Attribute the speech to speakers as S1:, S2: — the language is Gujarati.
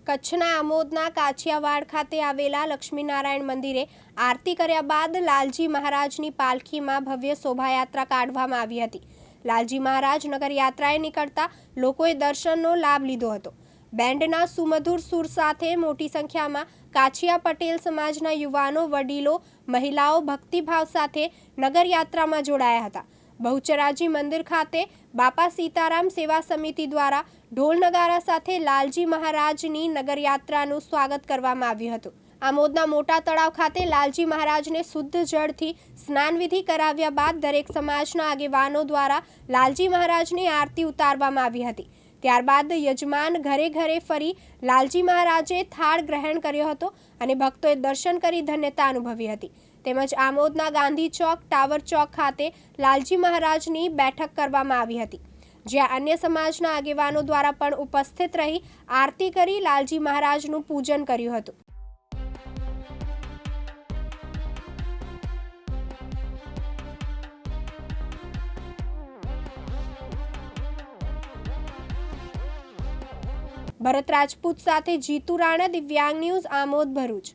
S1: કચ્છના આમોદના કાછિયાવાડ ખાતે આવેલા લક્ષ્મીનારાયણ મંદિરે આરતી કર્યા બાદ લાલજી મહારાજની પાલખીમાં ભવ્ય શોભાયાત્રા કાઢવામાં આવી હતી। લાલજી મહારાજ નગરયાત્રાએ નીકળતા લોકોએ દર્શનનો લાભ લીધો હતો। બેન્ડના સુમધુર સૂર સાથે મોટી સંખ્યામાં કાછિયા પટેલ સમાજના યુવાનો, વડીલો, મહિલાઓ ભક્તિભાવ સાથે નગરયાત્રામાં જોડાયા હતા। બહુચરાજી મંદિર ખાતે બાપા સીતારામ સેવા સમિતિ દ્વારા ઢોલ નગારા સાથે લાલજી મહારાજની નગરયાત્રાનું સ્વાગત કરવામાં આવ્યું હતું। આમોદના મોટા તળાવ ખાતે લાલજી મહારાજને શુદ્ધ જળથી સ્નાનવિધિ કરાવ્યા બાદ દરેક સમાજના આગેવાનો દ્વારા લાલજી મહારાજની આરતી ઉતારવામાં આવી હતી। ત્યારબાદ યજમાન ઘરે ઘરે ફરી લાલજી મહારાજે થાળ ગ્રહણ કર્યો હતો અને ભક્તોએ દર્શન કરી ધન્યતા અનુભવી હતી। તેમજ આમોદના ગાંધી ચોક, ટાવર ચોક ખાતે લાલજી મહારાજની બેઠક કરવામાં આવી હતી, જ્યાં અન્ય સમાજના આગેવાનો દ્વારા પણ ઉપસ્થિત રહી આરતી કરી લાલજી મહારાજનું પૂજન કર્યું હતું। ભરત રાજપૂત સાથે જીતુ રાણા, દિવ્યાંગ ન્યૂઝ, આમોદ, ભરૂચ।